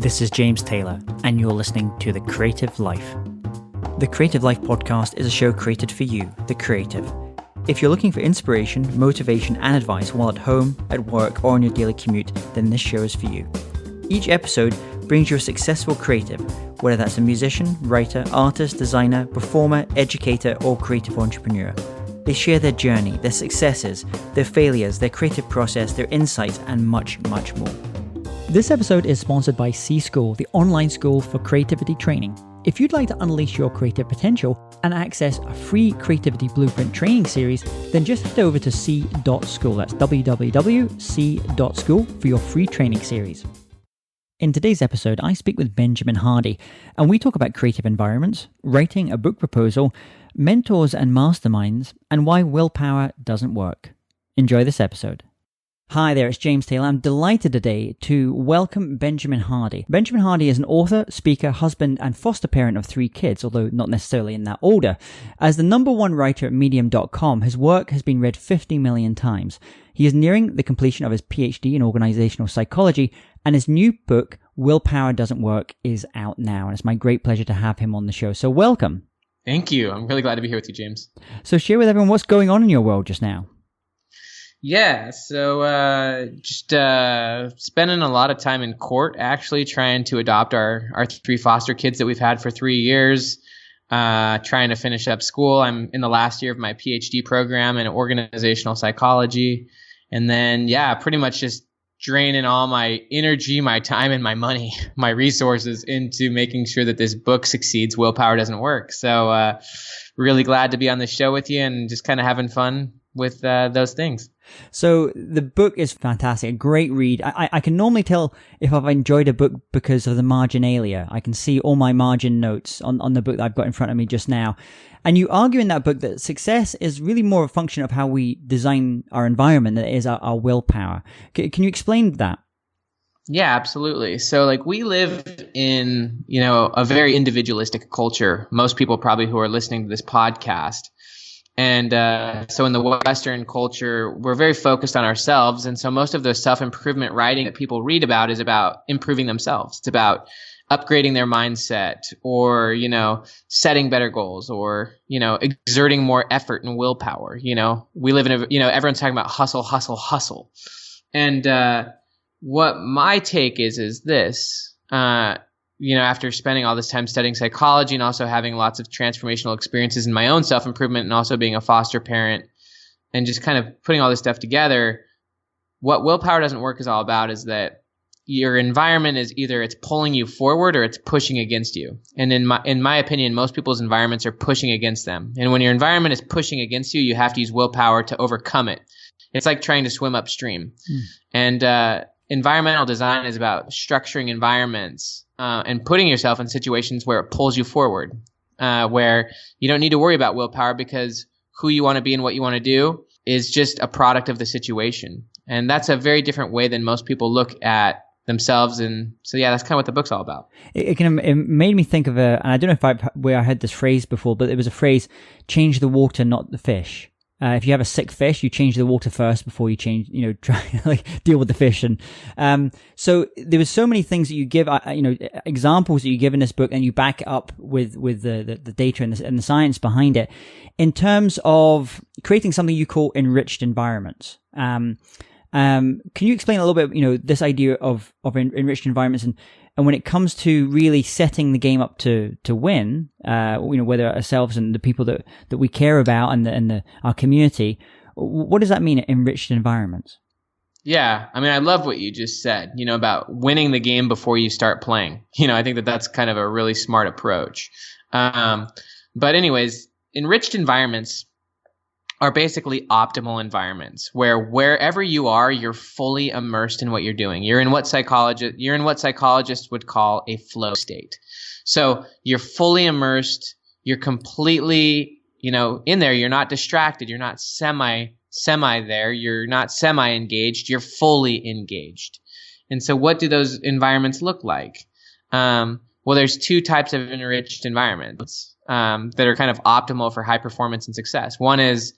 This is James Taylor, and you're listening to The Creative Life. The Creative Life podcast is a show created for you, the creative. If you're looking for inspiration, motivation, and advice while at home, at work, or on your daily commute, then this show is for you. Each episode brings you a successful creative, whether that's a musician, writer, artist, designer, performer, educator, or creative entrepreneur. They share their journey, their successes, their failures, their creative process, their insights, and much, much more. This episode is sponsored by C-School, the online school for creativity training. If you'd like to unleash your creative potential and access a free Creativity Blueprint training series, then just head over to c.school. That's www.c.school for your free training series. In today's episode, I speak with Benjamin Hardy, and we talk about creative environments, writing a book proposal, mentors and masterminds, and why willpower doesn't work. Enjoy this episode. Hi there, it's James Taylor. I'm delighted today to welcome Benjamin Hardy. Benjamin Hardy is an author, speaker, husband, and foster parent of 3 kids, although not necessarily in that order. As the #1 writer at Medium.com, his work has been read 50 million times. He is nearing the completion of his PhD in organizational psychology, and his new book, Willpower Doesn't Work, is out now. And it's my great pleasure to have him on the show. So welcome. Thank you. I'm really glad to be here with you, James. So share with everyone what's going on in your world just now. Yeah, so just spending a lot of time in court, actually trying to adopt our 3 foster kids that we've had for 3 years, trying to finish up school. I'm in the last year of my PhD program in organizational psychology. And then, pretty much just draining all my energy, my time, and my money, my resources into making sure that this book succeeds. Willpower Doesn't Work. So really glad to be on the show with you and just kind of having fun with those things. So the book is fantastic, a great read. I can normally tell if I've enjoyed a book because of the marginalia. I can see all my margin notes on the book that I've got in front of me just now. And you argue in that book that success is really more a function of how we design our environment than it is our willpower. Can you explain that? Yeah, absolutely. So we live in, a very individualistic culture. Most people probably who are listening to this podcast. And so in the Western culture, we're very focused on ourselves. And so most of the self-improvement writing that people read about is about improving themselves. It's about upgrading their mindset or, setting better goals or, exerting more effort and willpower. We live in everyone's talking about hustle, hustle, hustle. And what my take is this. After spending all this time studying psychology and also having lots of transformational experiences in my own self-improvement and also being a foster parent and just kind of putting all this stuff together, what Willpower Doesn't Work is all about is that your environment is either it's pulling you forward or it's pushing against you. And in my opinion, most people's environments are pushing against them. And when your environment is pushing against you, you have to use willpower to overcome it. It's like trying to swim upstream. And environmental design is about structuring environments and putting yourself in situations where it pulls you forward, where you don't need to worry about willpower because who you want to be and what you want to do is just a product of the situation. And that's a very different way than most people look at themselves. And so, that's kind of what the book's all about. It made me think of and I don't know where I heard this phrase before, but it was a phrase, change the water, not the fish. If you have a sick fish, you change the water first before you try deal with the fish. And so there was so many things that you give, examples that you give in this book, and you back up with the data and the science behind it, in terms of creating something you call enriched environments. Can you explain a little bit, this idea of enriched environments and when it comes to really setting the game up to win, whether ourselves and the people that we care about and our community, what does that mean, enriched environments? Yeah. I mean, I love what you just said, about winning the game before you start playing. I think that's kind of a really smart approach. But anyways, enriched environments are basically optimal environments where wherever you are, you're fully immersed in what you're doing. You're in what psychologists would call a flow state. So you're fully immersed. You're completely, in there. You're not distracted. You're not semi there. You're not semi-engaged. You're fully engaged. And so what do those environments look like? Well, there's 2 types of enriched environments that are kind of optimal for high performance and success. One is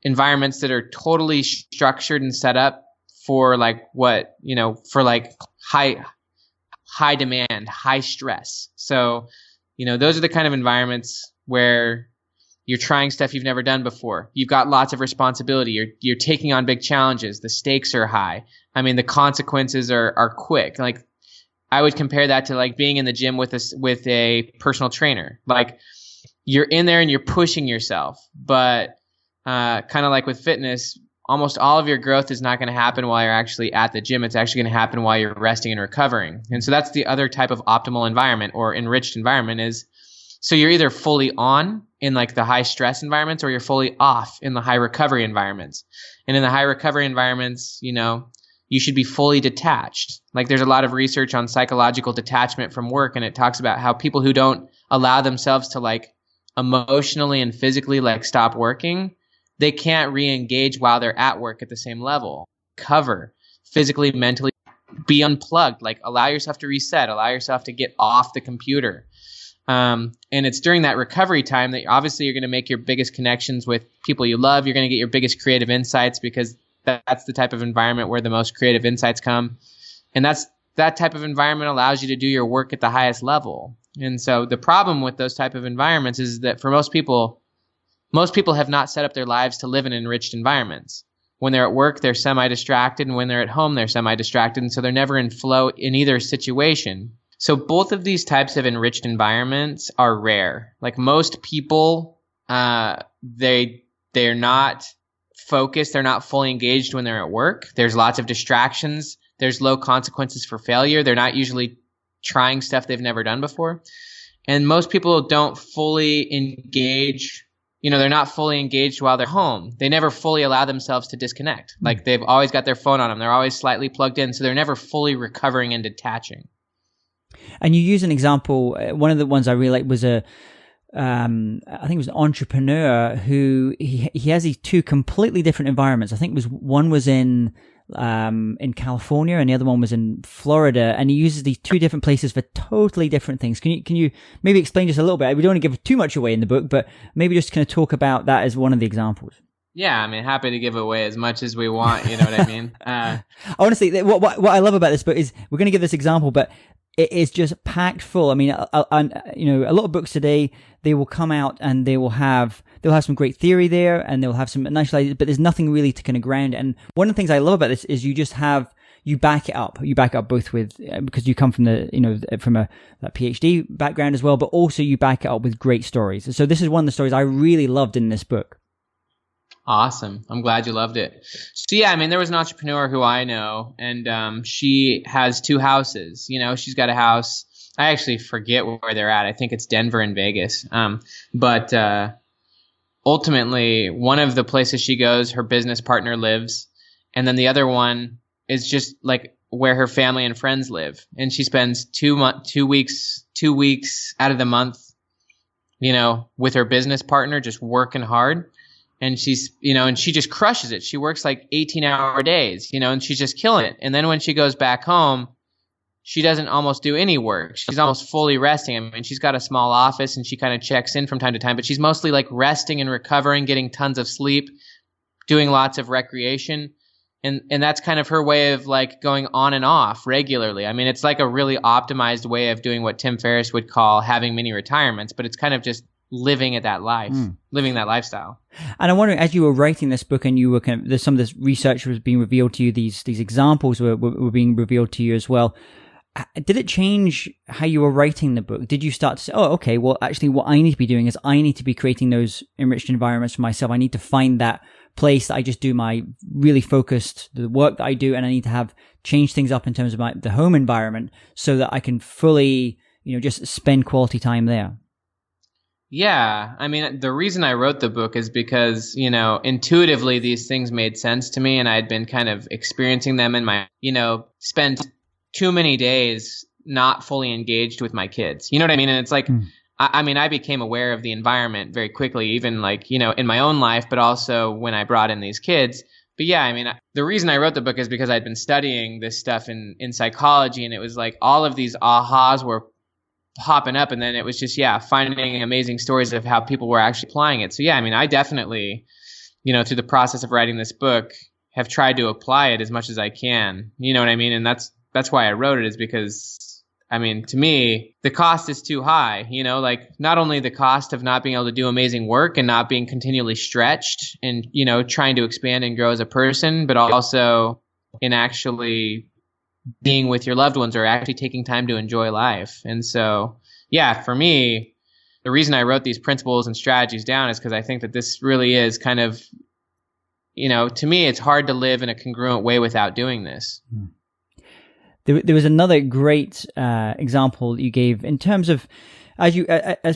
environments that are totally structured and set up for high high demand, high stress. So, those are the kind of environments where you're trying stuff you've never done before. You've got lots of responsibility. You're taking on big challenges. The stakes are high. I mean, the consequences are quick. Like, I would compare that to like being in the gym with a personal trainer. Like, you're in there and you're pushing yourself, but kind of like with fitness, almost all of your growth is not going to happen while you're actually at the gym. It's actually going to happen while you're resting and recovering. And so that's the other type of optimal environment or enriched environment is, so you're either fully on in like the high stress environments or you're fully off in the high recovery environments. And in the high recovery environments, you should be fully detached. Like, there's a lot of research on psychological detachment from work, and it talks about how people who don't allow themselves to like emotionally and physically like stop working, they can't re-engage while they're at work at the same level. Cover physically, mentally, be unplugged, like allow yourself to reset, allow yourself to get off the computer. And it's during that recovery time that obviously you're going to make your biggest connections with people you love. You're going to get your biggest creative insights because that's the type of environment where the most creative insights come. And that type of environment allows you to do your work at the highest level. And so the problem with those type of environments is that for most people have not set up their lives to live in enriched environments. When they're at work, they're semi-distracted, and when they're at home, they're semi-distracted, and so they're never in flow in either situation. So both of these types of enriched environments are rare. Like, most people, they're not focused, they're not fully engaged when they're at work. There's lots of distractions. There's low consequences for failure. They're not usually trying stuff they've never done before. And most people don't fully engage. They're not fully engaged while they're home. They never fully allow themselves to disconnect. Like, they've always got their phone on them. They're always slightly plugged in. So they're never fully recovering and detaching. And you use an example. One of the ones I really liked was I think it was an entrepreneur who he has these two completely different environments. I think one was in California and the other one was in Florida, and he uses these two different places for totally different things. Can you maybe explain just a little bit? We don't want to give too much away in the book, but maybe just kind of talk about that as one of the examples. Yeah, I mean, happy to give away as much as we want. You know what I mean? Honestly, what I love about this book is we're going to give this example, but it is just packed full. I mean, a lot of books today, they will come out and they'll have some great theory there, and they'll have some nice ideas, but there's nothing really to kind of ground it. And one of the things I love about this is you back it up. You back it up both with, because you come from from a PhD background as well, but also you back it up with great stories. So this is one of the stories I really loved in this book. Awesome. I'm glad you loved it. So yeah, I mean, there was an entrepreneur who I know, and she has two houses. She's got a house. I actually forget where they're at. I think it's Denver and Vegas. But ultimately, one of the places she goes, her business partner lives, and then the other one is just like where her family and friends live. And she spends 2 weeks out of the month, with her business partner, just working hard. And she's, and she just crushes it. She works like 18-hour days, and she's just killing it. And then when she goes back home, she doesn't almost do any work. She's almost fully resting. I mean, she's got a small office and she kind of checks in from time to time, but she's mostly like resting and recovering, getting tons of sleep, doing lots of recreation. And that's kind of her way of like going on and off regularly. I mean, it's like a really optimized way of doing what Tim Ferriss would call having mini retirements, but it's kind of just living at that life, living that lifestyle. And I'm wondering, as you were writing this book and you were there's some of this research was being revealed to you, these examples were being revealed to you as well. Did it change how you were writing the book? Did you start to say, oh, okay, well, actually what I need to be doing is I need to be creating those enriched environments for myself. I need to find that place that I just do my really focused, the work that I do, and I need to have change things up in terms of the home environment so that I can fully, just spend quality time there. Yeah. I mean, the reason I wrote the book is because, intuitively these things made sense to me, and I had been kind of experiencing them in my, spent too many days not fully engaged with my kids. You know what I mean? And it's like, I became aware of the environment very quickly, even like, in my own life, but also when I brought in these kids. But yeah, I mean, the reason I wrote the book is because I'd been studying this stuff in psychology, and it was like all of these ahas were popping up, and then it was just finding amazing stories of how people were actually applying it. So yeah, I mean, I definitely, through the process of writing this book, have tried to apply it as much as I can. You know what I mean? And that's why I wrote it, is because I mean, to me, the cost is too high, like not only the cost of not being able to do amazing work and not being continually stretched and, trying to expand and grow as a person, but also in actually being with your loved ones or actually taking time to enjoy life. And so, yeah, for me, the reason I wrote these principles and strategies down is because I think that this really is kind of, to me, it's hard to live in a congruent way without doing this. There was another great example that you gave in terms of as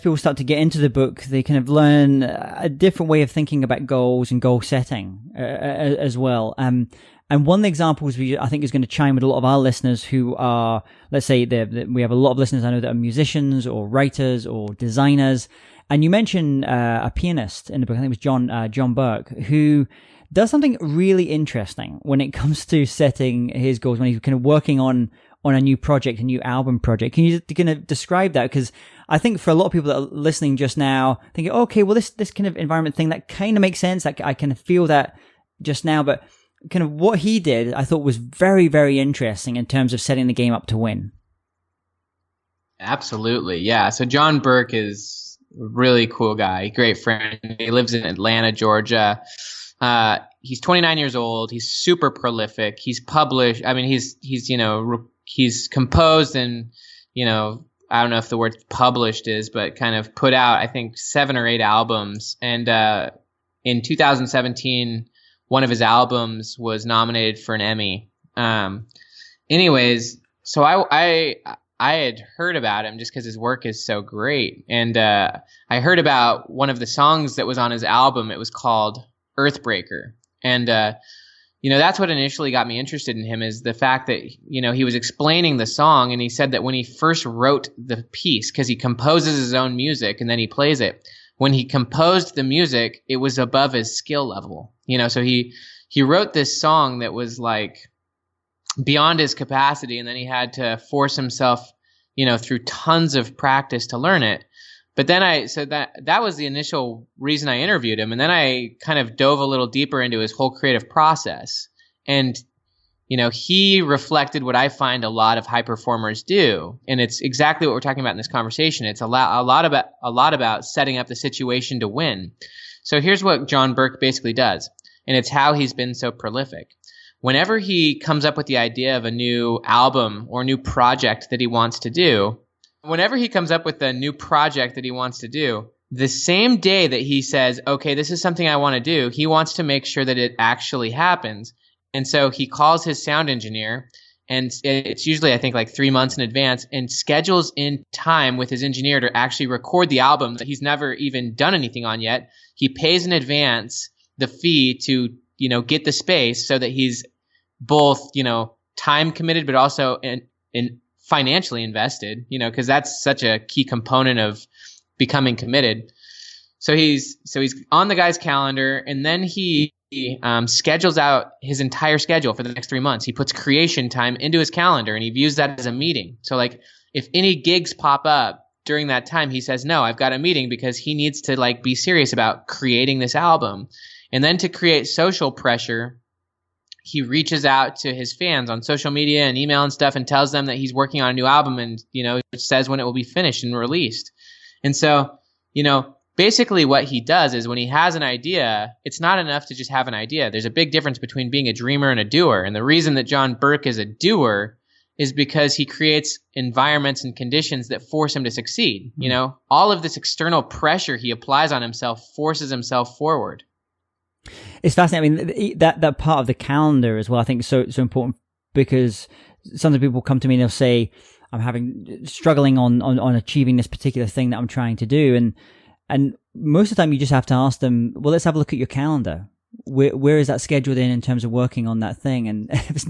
people start to get into the book, they kind of learn a different way of thinking about goals and goal setting as well. And one of the examples I think is going to chime with a lot of our listeners who are, let's say, we have a lot of listeners I know that are musicians or writers or designers. And you mentioned a pianist in the book, I think it was John Burke, who does something really interesting when it comes to setting his goals, when he's kind of working on a new project, a new album project. Can you kind of describe that? Because I think for a lot of people that are listening just now, thinking, okay, well, this kind of environment thing, that kind of makes sense. I kind of feel that just now, but kind of what he did, I thought was very, very interesting in terms of setting the game up to win. Absolutely. Yeah. So John Burke is a really cool guy, great friend. He lives in Atlanta, Georgia. He's 29 years old. He's super prolific. He's published. I mean, he's composed and, I don't know if the word published is, but kind of put out, I think 7 or 8 albums. And, in 2017, one of his albums was nominated for an Emmy. Anyways, so I had heard about him just because his work is so great. And, I heard about one of the songs that was on his album. It was called Earthbreaker. And, that's what initially got me interested in him, is the fact that, he was explaining the song, and he said that when he first wrote the piece, because he composes his own music and then he plays it, when he composed the music, it was above his skill level, so he wrote this song that was like beyond his capacity, and then he had to force himself, through tons of practice to learn it. But then that was the initial reason I interviewed him. And then I kind of dove a little deeper into his whole creative process. And, he reflected what I find a lot of high performers do. And it's exactly what we're talking about in this conversation. It's a lot about setting up the situation to win. So here's what John Burke basically does. And it's how he's been so prolific. Whenever he comes up with the idea of a new album or new project that he wants to do, the same day that he says, okay, this is something I want to do, he wants to make sure that it actually happens. And so he calls his sound engineer, and it's usually, I think, like 3 months in advance, and schedules in time with his engineer to actually record the album that he's never even done anything on yet. He pays in advance the fee to, get the space so that he's both, time committed, but also in financially invested, because that's such a key component of becoming committed. So he's on the guy's calendar, and then he schedules out his entire schedule for the next 3 months. He puts creation time into his calendar, and he views that as a meeting. So like if any gigs pop up during that time, he says, no, I've got a meeting, because he needs to like be serious about creating this album. And then to create social pressure, he reaches out to his fans on social media and email and stuff and tells them that he's working on a new album, and, says when it will be finished and released. And so, basically what he does is when he has an idea, it's not enough to just have an idea. There's a big difference between being a dreamer and a doer. And the reason that John Burke is a doer is because he creates environments and conditions that force him to succeed. All of this external pressure he applies on himself forces himself forward. It's fascinating. I mean, that part of the calendar as well, I think is so important, because sometimes people come to me and they'll say, I'm struggling on achieving this particular thing that I'm trying to do. And most of the time you just have to ask them, well, let's have a look at your calendar. Where is that scheduled in terms of working on that thing? And if it's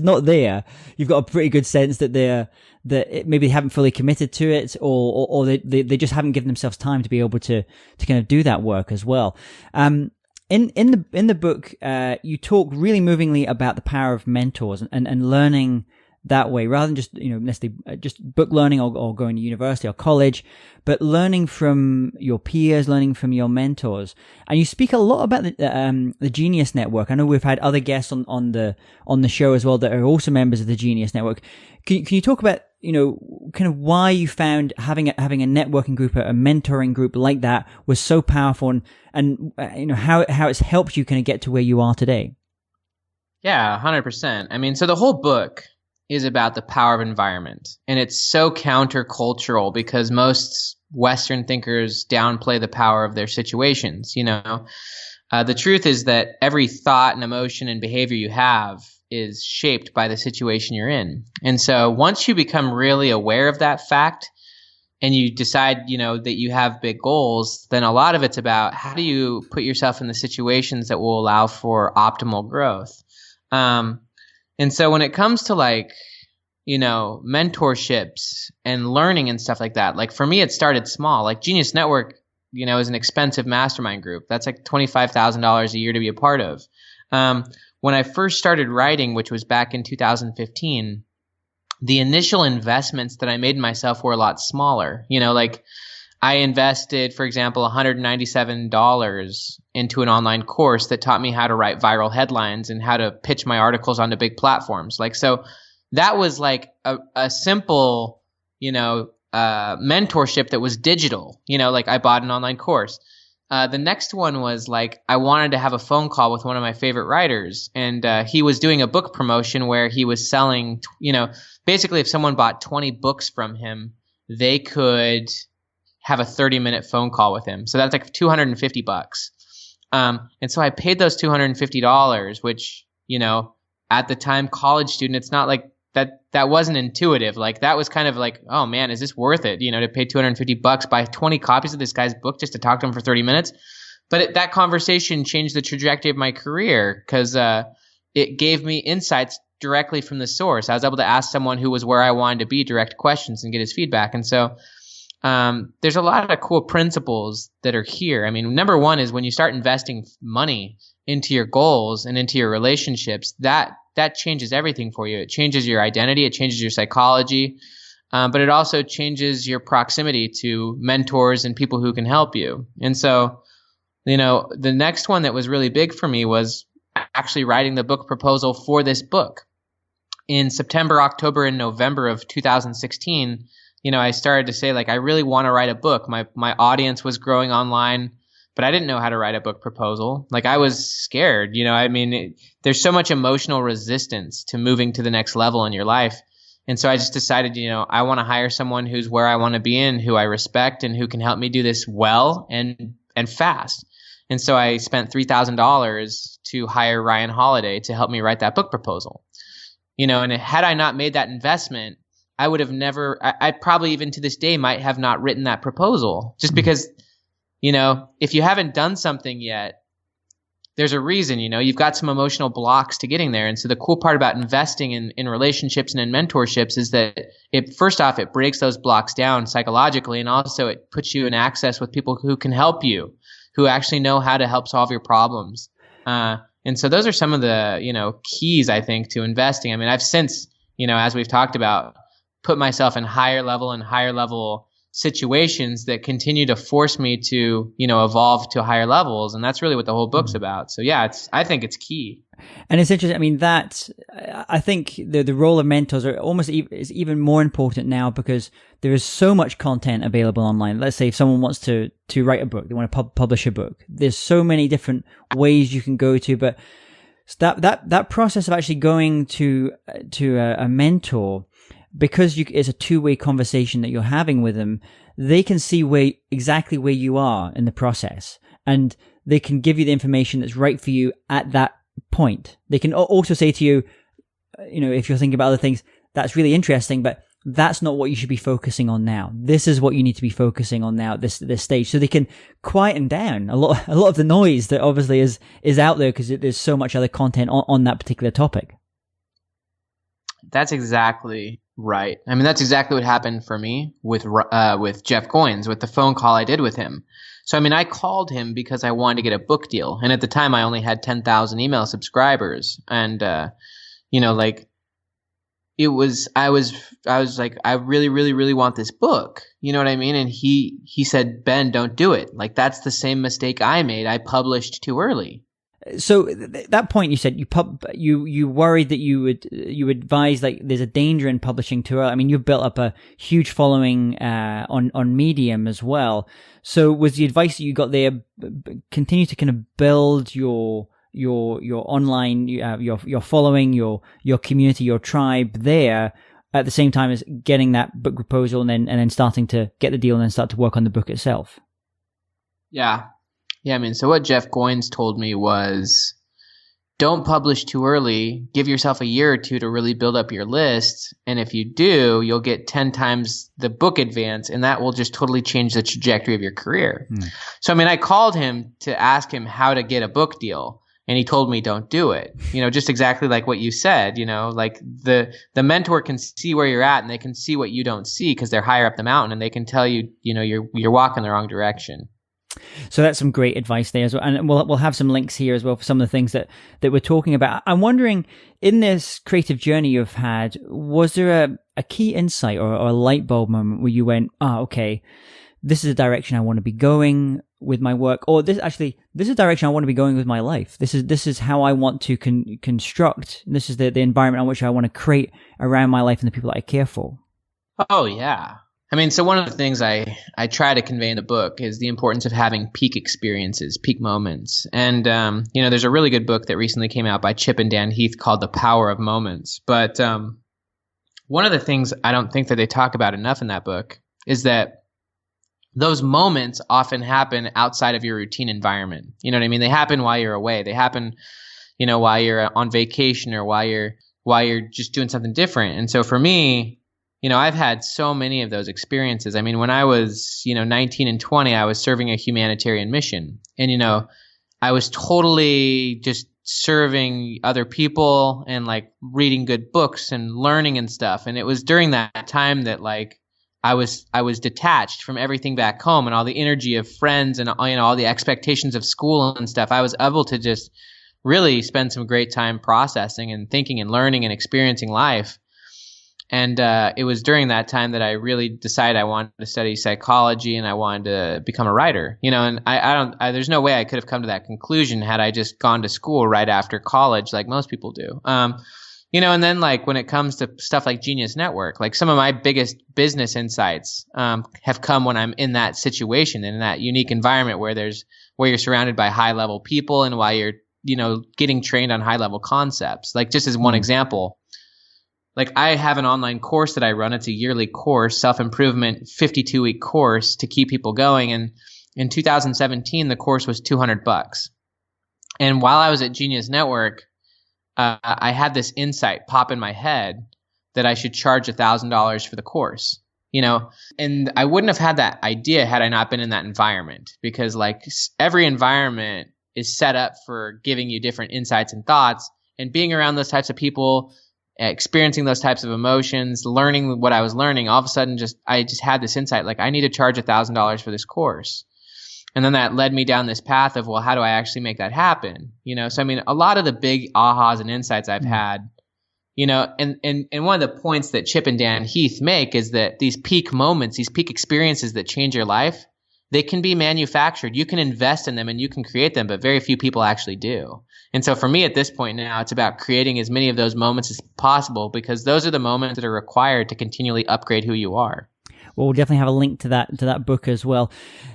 not there, you've got a pretty good sense that maybe they haven't fully committed to it, or they just haven't given themselves time to be able to kind of do that work as well. In the book, you talk really movingly about the power of mentors and learning that way, rather than just necessarily just book learning or going to university or college, but learning from your peers, learning from your mentors. And you speak a lot about the Genius Network. I know we've had other guests on the show as well that are also members of the Genius Network. Can you talk about kind of why you found having a networking group, a mentoring group like that was so powerful, and how it's helped you kind of get to where you are today. Yeah, 100%. I mean, so the whole book is about the power of environment, and it's so countercultural because most Western thinkers downplay the power of their situations. The truth is that every thought and emotion and behavior you have is shaped by the situation you're in. And so once you become really aware of that fact and you decide, that you have big goals, then a lot of it's about how do you put yourself in the situations that will allow for optimal growth. And so when it comes to mentorships and learning and stuff like that, like for me, it started small. Like Genius Network, is an expensive mastermind group. That's like $25,000 a year to be a part of. When I first started writing, which was back in 2015, the initial investments that I made in myself were a lot smaller. I invested, for example, $197 into an online course that taught me how to write viral headlines and how to pitch my articles onto big platforms. So that was like a simple, mentorship that was digital. I bought an online course. The next one was I wanted to have a phone call with one of my favorite writers, and he was doing a book promotion where he was selling, basically if someone bought 20 books from him, they could have a 30-minute phone call with him. So that's like $250. And so I paid those $250, which, at the time, college student, it's not like that wasn't intuitive. That was kind of like, oh man, is this worth it? To pay $250, buy 20 copies of this guy's book just to talk to him for 30 minutes. But that conversation changed the trajectory of my career because it gave me insights directly from the source. I was able to ask someone who was where I wanted to be direct questions and get his feedback. And so there's a lot of cool principles that are here. I mean, number one is when you start investing money into your goals and into your relationships, that changes everything for you. It changes your identity. It changes your psychology. But it also changes your proximity to mentors and people who can help you. And so, the next one that was really big for me was actually writing the book proposal for this book. In September, October, and November of 2016, I started to say, I really want to write a book. My audience was growing online, but I didn't know how to write a book proposal. I was scared, there's so much emotional resistance to moving to the next level in your life. And so I just decided, I want to hire someone who's where I want to be and who I respect and who can help me do this well and fast. And so I spent $3,000 to hire Ryan Holiday to help me write that book proposal. And had I not made that investment, I would have never, I probably even to this day might have not written that proposal just because, if you haven't done something yet, there's a reason, you've got some emotional blocks to getting there. And so the cool part about investing in relationships and in mentorships is that first off, it breaks those blocks down psychologically. And also it puts you in access with people who can help you, who actually know how to help solve your problems. And so those are some of the, keys, I think, to investing. I mean, I've since, as we've talked about, put myself in higher level situations that continue to force me to, evolve to higher levels. And that's really what the whole book's about. So yeah, I think it's key. And it's interesting. I mean, I think the role of mentors is even more important now because there is so much content available online. Let's say if someone wants to write a book, they want to publish a book. There's so many different ways you can go to, but that process of actually going to a mentor, because it's a two-way conversation that you're having with them, they can see exactly where you are in the process, and they can give you the information that's right for you at that point. They can also say to you, if you're thinking about other things, that's really interesting, but that's not what you should be focusing on now. This is what you need to be focusing on now at this stage. So they can quieten down a lot of the noise that obviously is out there because there's so much other content on that particular topic. That's exactly right. I mean, that's exactly what happened for me with Jeff Goins, with the phone call I did with him. So, I mean, I called him because I wanted to get a book deal. And at the time, I only had 10,000 email subscribers. And, I was like, I really, really, really want this book. You know what I mean? And he said, Ben, don't do it. That's the same mistake I made. I published too early. So that point you said you worried that you advise like there's a danger in publishing too early. I mean, you've built up a huge following on Medium as well. So was the advice that you got there continue to kind of build your online your following, your community, your tribe there at the same time as getting that book proposal and then starting to get the deal and then start to work on the book itself? Yeah. Yeah, I mean, so what Jeff Goins told me was, don't publish too early. Give yourself a year or two to really build up your list. And if you do, you'll get 10 times the book advance, and that will just totally change the trajectory of your career. So, I mean, I called him to ask him how to get a book deal, and he told me, don't do it. Just exactly like what you said, like the mentor can see where you're at, and they can see what you don't see because they're higher up the mountain, and they can tell you, you're walking the wrong direction. So that's some great advice there as well. And we'll have some links here as well for some of the things that we're talking about. I'm wondering, in this creative journey you've had, was there a key insight or a light bulb moment where you went, okay, this is a direction I want to be going with my work, or this is a direction I want to be going with my life. This is how I want to construct. This is the environment on which I want to create around my life and the people that I care for. Oh, yeah. I mean, so one of the things I try to convey in the book is the importance of having peak experiences, peak moments. And, there's a really good book that recently came out by Chip and Dan Heath called The Power of Moments. But one of the things I don't think that they talk about enough in that book is that those moments often happen outside of your routine environment. You know what I mean? They happen while you're away. They happen, while you're on vacation or while you're just doing something different. And so for me, I've had so many of those experiences. I mean, when I was, 19 and 20, I was serving a humanitarian mission. And, I was totally just serving other people and like reading good books and learning and stuff. And it was during that time that like I was detached from everything back home and all the energy of friends and, all the expectations of school and stuff. I was able to just really spend some great time processing and thinking and learning and experiencing life. And it was during that time that I really decided I wanted to study psychology and I wanted to become a writer. And there's no way I could have come to that conclusion had I just gone to school right after college like most people do. And then like when it comes to stuff like Genius Network, like some of my biggest business insights have come when I'm in that situation and in that unique environment where you're surrounded by high level people and while you're, getting trained on high level concepts. Like just as one example, like I have an online course that I run. It's a yearly course, self-improvement, 52-week course to keep people going. And in 2017, the course was $200. And while I was at Genius Network, I had this insight pop in my head that I should charge $1,000 for the course, and I wouldn't have had that idea had I not been in that environment, because like every environment is set up for giving you different insights and thoughts, and being around those types of people, experiencing those types of emotions, learning what I was learning, all of a sudden I just had this insight, like I need to charge $1,000 for this course. And then that led me down this path of, well, how do I actually make that happen? So I mean, a lot of the big ahas and insights I've had, and one of the points that Chip and Dan Heath make is that these peak moments, these peak experiences that change your life, they can be manufactured. You can invest in them and you can create them, but very few people actually do. And so for me at this point now, it's about creating as many of those moments as possible, because those are the moments that are required to continually upgrade who you are. Well, we'll definitely have a link to that book as well.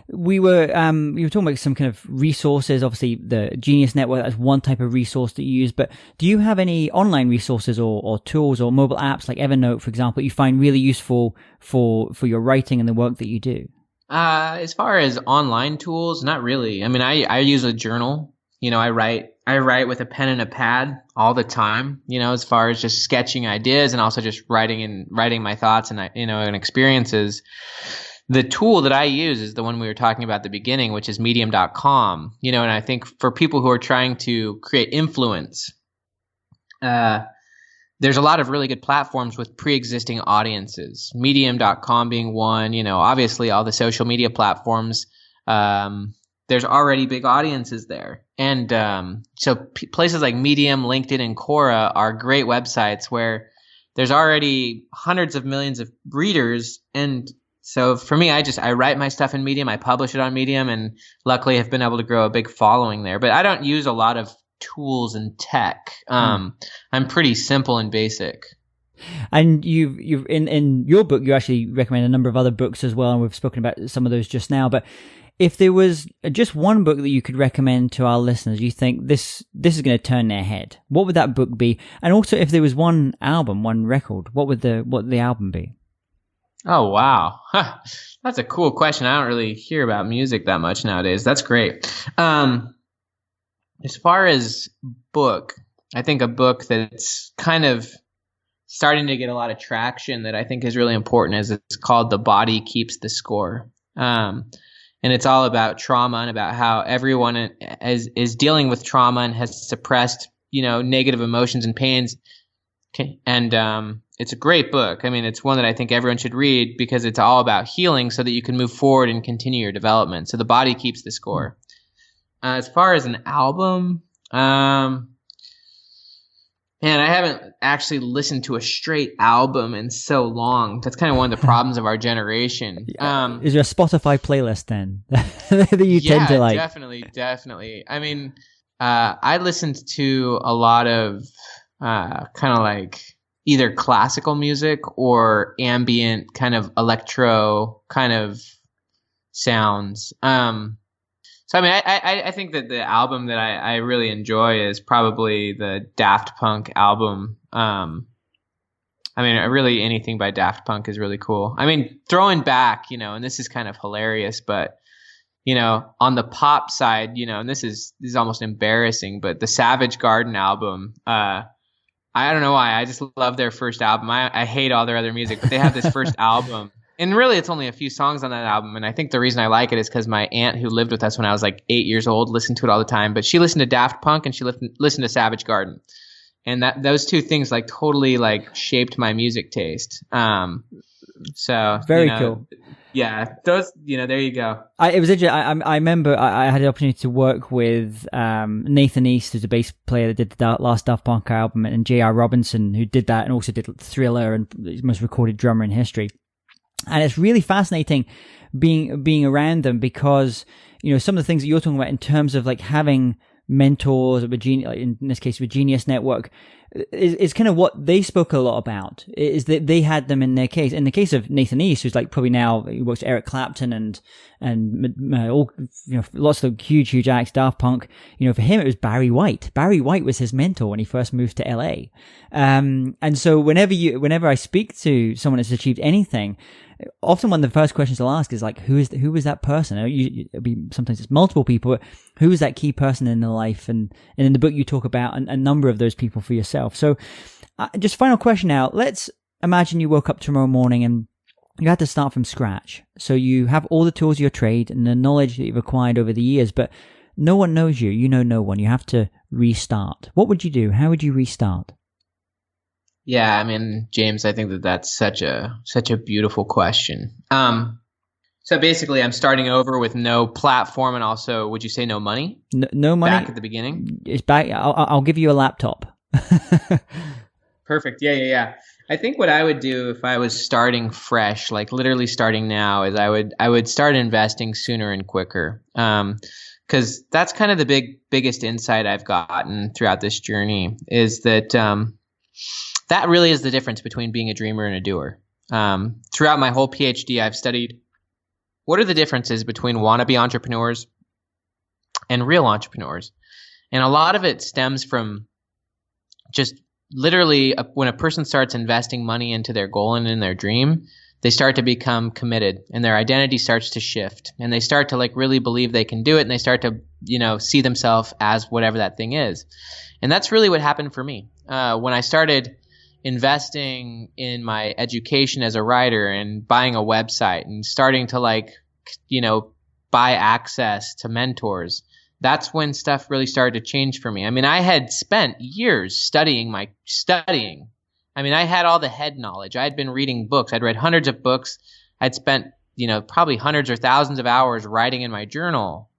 We were talking about some kind of resources. Obviously, the Genius Network, that's one type of resource that you use. But do you have any online resources or tools or mobile apps like Evernote, for example, that you find really useful for your writing and the work that you do? As far as online tools, not really. I mean, I use a journal. I write with a pen and a pad all the time, as far as just sketching ideas and also just writing my thoughts and, and experiences. The tool that I use is the one we were talking about at the beginning, which is medium.com, and I think for people who are trying to create influence, there's a lot of really good platforms with pre-existing audiences, medium.com being one, obviously all the social media platforms, there's already big audiences there. And so places like Medium, LinkedIn, and Quora are great websites where there's already hundreds of millions of readers. And so for me, I write my stuff in Medium, I publish it on Medium, and luckily have been able to grow a big following there. But I don't use a lot of tools and tech. I'm pretty simple and basic. And you've in your book, you actually recommend a number of other books as well, and we've spoken about some of those just now. But if there was just one book that you could recommend to our listeners, you think this is going to turn their head, what would that book be? And also, if there was one album, one record, what would the album be? Oh, wow. That's a cool question. I don't really hear about music that much nowadays. That's great. As far as book, I think a book that's kind of starting to get a lot of traction that I think is really important is it's called The Body Keeps the Score. And it's all about trauma and about how everyone is dealing with trauma and has suppressed, negative emotions and pains. And it's a great book. I mean, it's one that I think everyone should read because it's all about healing so that you can move forward and continue your development. So The Body Keeps the Score. As far as an album, man, I haven't actually listened to a straight album in so long. That's kind of one of the problems of our generation. Is there a Spotify playlist then that you tend to like? Definitely. I mean, I listened to a lot of kind of like either classical music or ambient kind of electro kind of sounds. So, I mean, I think that the album that I really enjoy is probably the Daft Punk album. I mean, really anything by Daft Punk is really cool. I mean, throwing back, and this is kind of hilarious, but, on the pop side, and this is almost embarrassing, but the Savage Garden album, I don't know why. I just love their first album. I hate all their other music, but they have this first album. And really, it's only a few songs on that album. And I think the reason I like it is because my aunt who lived with us when I was like 8 years old listened to it all the time. But she listened to Daft Punk and she listened to Savage Garden. And those two things like totally like shaped my music taste. So very cool. Yeah, those, there you go. It was interesting. I remember I had the opportunity to work with Nathan East, who's a bass player that did the last Daft Punk album, and J.R. Robinson, who did that and also did Thriller and the most recorded drummer in history. And it's really fascinating being around them because, some of the things that you're talking about in terms of like having mentors, in this case, with Genius Network, is kind of what they spoke a lot about, is that they had them in their case. In the case of Nathan East, who's like probably now, he works with Eric Clapton and all, lots of huge acts, Daft Punk, for him it was Barry White. Barry White was his mentor when he first moved to LA. And so whenever I speak to someone that's achieved anything, often one of the first questions I'll ask is like, who was that person? Sometimes it's multiple people, but who is that key person in their life? And in the book you talk about a number of those people for yourself. So just final question now. Let's imagine you woke up tomorrow morning and you had to start from scratch. So you have all the tools of your trade and the knowledge that you've acquired over the years, but no one knows you. You know no one. You have to restart. What would you do? How would you restart? Yeah, I mean, James, I think that's such a beautiful question. So basically, I'm starting over with no platform, and also, would you say no money? No money. Back at the beginning. It's back. I'll give you a laptop. Perfect. Yeah. I think what I would do if I was starting fresh, like literally starting now, is I would start investing sooner and quicker. Because that's kind of the biggest insight I've gotten throughout this journey is that that really is the difference between being a dreamer and a doer. Throughout my whole PhD, I've studied what are the differences between wannabe entrepreneurs and real entrepreneurs. And a lot of it stems from just literally when a person starts investing money into their goal and in their dream, they start to become committed and their identity starts to shift and they start to like really believe they can do it and they start to, see themselves as whatever that thing is. And that's really what happened for me. When I started investing in my education as a writer and buying a website and starting to buy access to mentors, that's when stuff really started to change for me. I mean, I had spent years studying. I mean, I had all the head knowledge. I had been reading books. I'd read hundreds of books. I'd spent, probably hundreds or thousands of hours writing in my journal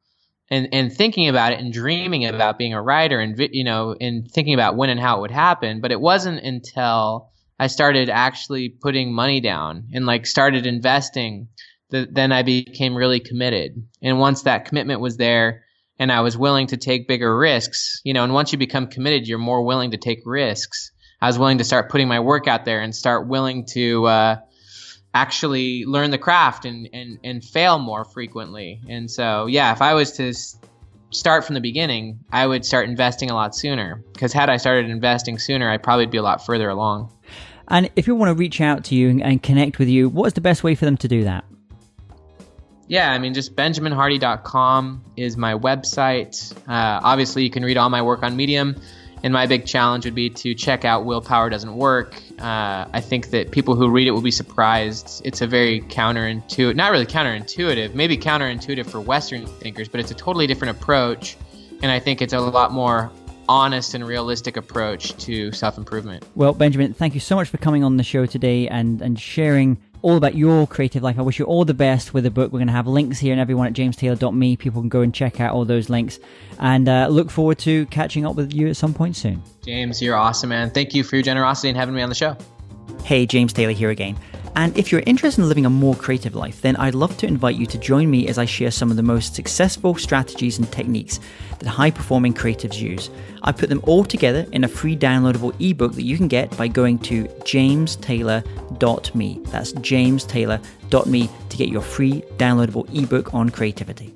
and thinking about it and dreaming about being a writer and, and thinking about when and how it would happen. But it wasn't until I started actually putting money down and started investing that then I became really committed. And once that commitment was there, and I was willing to take bigger risks, and once you become committed, you're more willing to take risks. I was willing to start putting my work out there and start willing to actually learn the craft and fail more frequently. And so, yeah, if I was to start from the beginning, I would start investing a lot sooner, because had I started investing sooner, I'd probably be a lot further along. And if people want to reach out to you and connect with you, what is the best way for them to do that? Yeah, just benjaminhardy.com is my website. Obviously, you can read all my work on Medium, and my big challenge would be to check out Willpower Doesn't Work. I think that people who read it will be surprised. It's a very counterintuitive, not really counterintuitive, maybe counterintuitive for Western thinkers, but it's a totally different approach, and I think it's a lot more honest and realistic approach to self-improvement. Well, Benjamin, thank you so much for coming on the show today and sharing all about your creative life. I wish you all the best with the book. We're going to have links here and everyone at jamestaylor.me. People can go and check out all those links, and look forward to catching up with you at some point soon. James, you're awesome, man. Thank you for your generosity and having me on the show. Hey, James Taylor here again. And if you're interested in living a more creative life, then I'd love to invite you to join me as I share some of the most successful strategies and techniques that high-performing creatives use. I put them all together in a free downloadable ebook that you can get by going to jamestaylor.me. That's jamestaylor.me to get your free downloadable ebook on creativity.